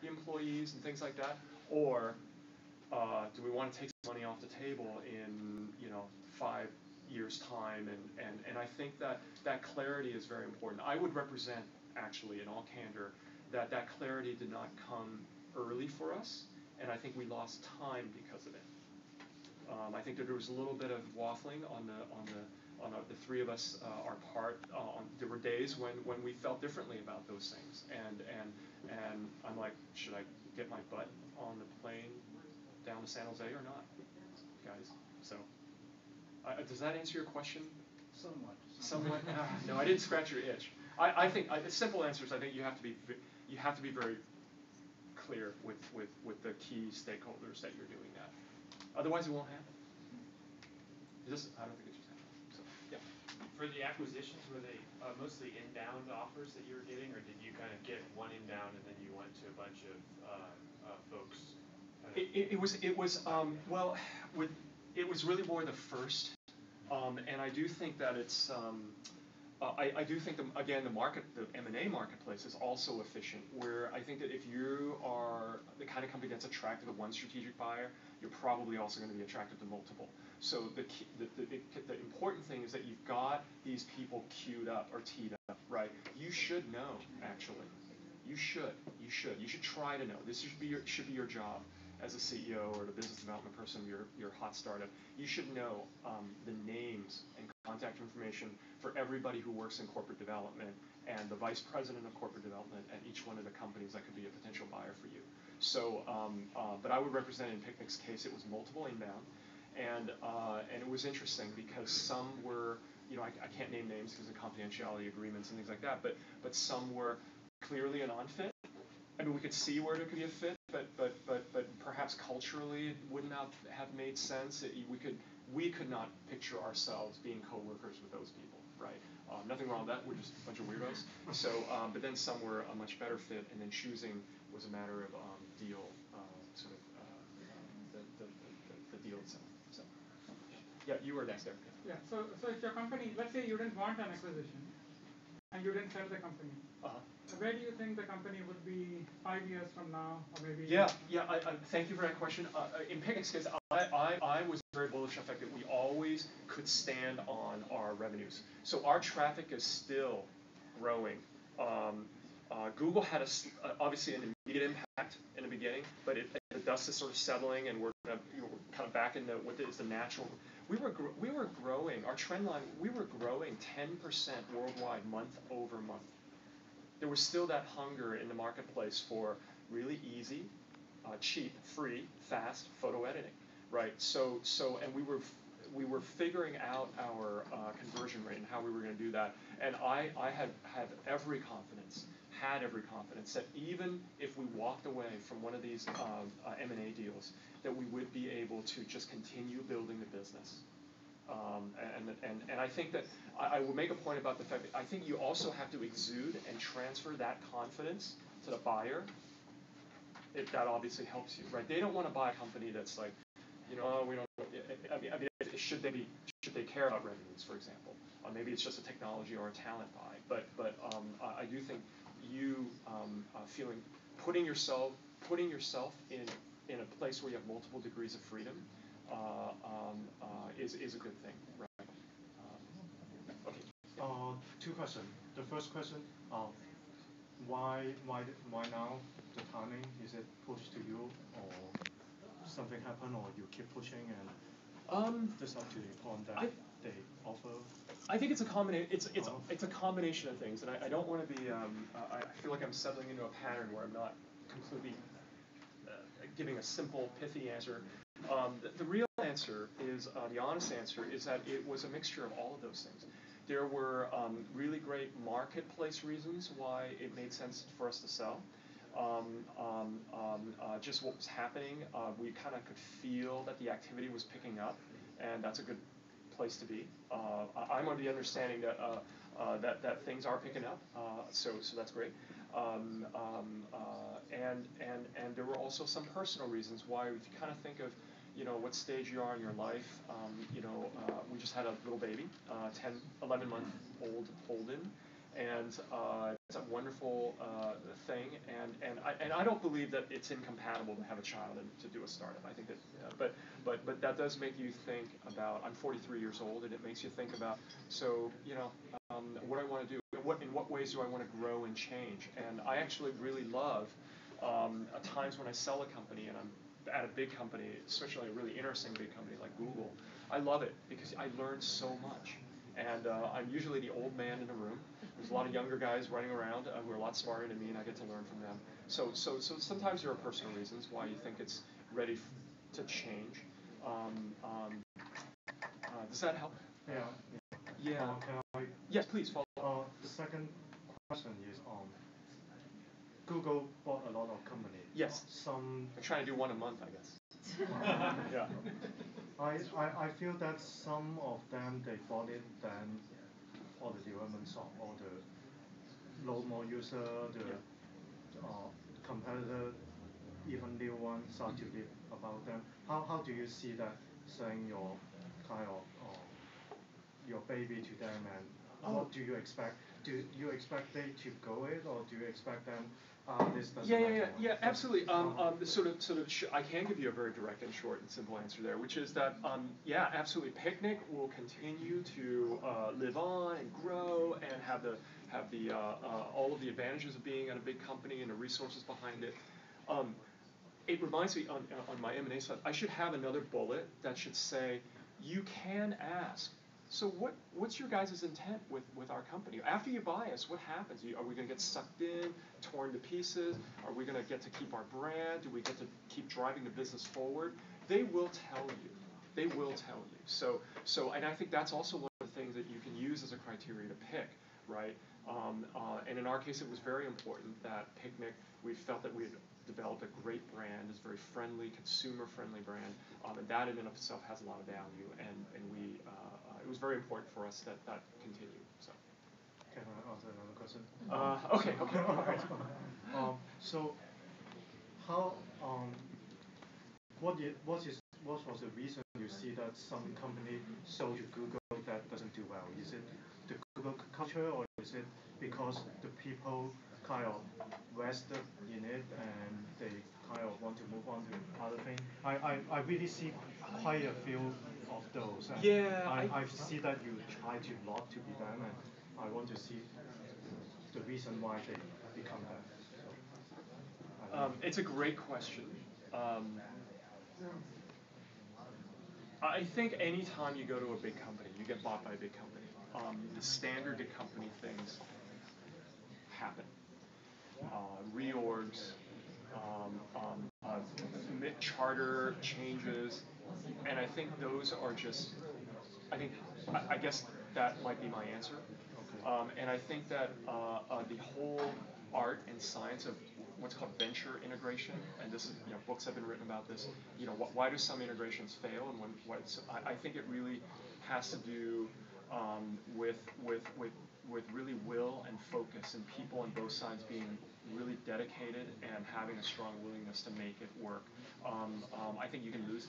happy employees and things like that, or do we want to take some money off the table in 5 years' time? And I think that that clarity is very important. I would represent, actually, in all candor, that that clarity did not come early for us, and I think we lost time because of it. I think that there was a little bit of waffling on the three of us, our part. There were days when we felt differently about those things, and I'm like, should I get my butt on the plane down to San Jose or not, guys? So, does that answer your question? Somewhat. Somewhat. No, I didn't scratch your itch. I think the simple answer is I think you have to be very clear with the key stakeholders that you're doing that. Otherwise, it won't happen. I don't think it just happened. So, yeah. For the acquisitions, were they mostly inbound offers that you were getting, or did you kind of get one inbound and then you went to a bunch of folks? It was really more the first, and I do think that it's. I do think again the M&A marketplace is also efficient. Where I think that if you are the kind of company that's attracted to one strategic buyer, you're probably also going to be attracted to multiple. So the important thing is that you've got these people queued up or teed up, right? You should know, actually. You should try to know. This should be your job as a CEO or the business development person of your hot startup. You should know the names and contact information for everybody who works in corporate development and the vice president of corporate development at each one of the companies that could be a potential buyer for you. So, but I would represent in Picnic's case, it was multiple inbound, and it was interesting because some were, I can't name names because of confidentiality agreements and things like that, but some were clearly a non-fit. I mean, we could see where there could be a fit, but perhaps culturally it would not have made sense. We could not picture ourselves being co-workers with those people, right? Nothing wrong with that. We're just a bunch of weirdos. So, but then some were a much better fit, and then choosing was a matter of deal, the deal itself. So, yeah, you were next there. Yeah. So if your company, let's say you didn't want an acquisition, and you didn't sell the company. Where do you think the company would be 5 years from now, or maybe? Yeah. I thank you for that question. In Picnic's case, I was very bullish on the fact that we always could stand on our revenues. So our traffic is still growing. Google had obviously an immediate impact in the beginning, but the dust is sort of settling, and we're kind of back into what is the natural. We were growing our trend line. We were growing 10% worldwide month over month. There was still that hunger in the marketplace for really easy, cheap, free, fast photo editing, right? So and we were figuring out our conversion rate and how we were going to do that. And I had every confidence that even if we walked away from one of these M&A deals, that we would be able to just continue building the business. And I think that I will make a point about the fact that I think you also have to exude and transfer that confidence to the buyer. That obviously helps you, right? They don't want to buy a company that's like, we don't. I mean, should they care about revenues, for example? Maybe it's just a technology or a talent buy. But I do think you putting yourself in a place where you have multiple degrees of freedom is a good thing, right? Okay. Two questions. The first question, why now? The timing, is it pushed to you, or something happened, or you keep pushing and just up to the point that they offer? I think it's a combination. It's a combination of things, and I don't want to be. I feel like I'm settling into a pattern where I'm not completely giving a simple, pithy answer. The real answer is the honest answer is that it was a mixture of all of those things. There were really great marketplace reasons why it made sense for us to sell. Just what was happening, we kind of could feel that the activity was picking up, and that's a good place to be. I'm under the understanding that things are picking up, so that's great. And there were also some personal reasons why, if you kind of think of what stage you are in your life. We just had a little baby, 11-month-old Holden, and it's a wonderful thing. And I don't believe that it's incompatible to have a child and to do a startup. I think that, but that does make you think about. I'm 43 years old, and it makes you think about. So what I want to do. In what ways do I want to grow and change? And I actually really love at times when I sell a company and I'm at a big company, especially a really interesting big company like Google. I love it because I learn so much. And I'm usually the old man in the room. There's a lot of younger guys running around who are a lot smarter than me, and I get to learn from them. So sometimes there are personal reasons why you think it's ready to change. Does that help? Yeah. Yeah. Can I? Yes, please follow. The second question is Google bought a lot of companies. Yes. Some. I'm trying to do one a month, I guess. Yeah. I feel that some of them they bought it, then all the developments of all the load more user, the competitor, even new ones start to live about them. How do you see that saying your kind of your baby to them, and what do you expect? Do you expect they to go it, or do you expect them? This doesn't matter? Yeah, absolutely. I can give you a very direct and short and simple answer there, which is that, yeah, absolutely. Picnic will continue to live on and grow and have all of the advantages of being at a big company and the resources behind it. It reminds me on my M&A side, I should have another bullet that should say, you can ask. So what's your guys' intent with our company? After you buy us, what happens? Are we going to get sucked in, torn to pieces? Are we going to get to keep our brand? Do we get to keep driving the business forward? They will tell you. They will tell you. So and I think that's also one of the things that you can use as a criteria to pick, right? And in our case, it was very important that Picnic, we felt that we had developed a great brand, it's a very friendly, consumer-friendly brand, and that in and of itself has a lot of value, and we, it was very important for us that that continued. So. Can I answer another question? Okay. All right. So, how what was the reason you see that some company sold to Google that doesn't do well? Is it the Google culture, or is it because the people kind of vested in it and they kind of want to move on to other things? I really see quite a few of those. And yeah. I see that you try to not to be them, and I want to see the reason why they become that. So, it's a great question. I think anytime you go to a big company, you get bought by a big company, the standard big company things happen. Reorgs, charter changes, and I think those are just, I guess that might be my answer. And I think that the whole art and science of what's called venture integration, and this is, books have been written about this. Why do some integrations fail, and I think it really has to do with really will and focus, and people on both sides being really dedicated and having a strong willingness to make it work. I think you can lose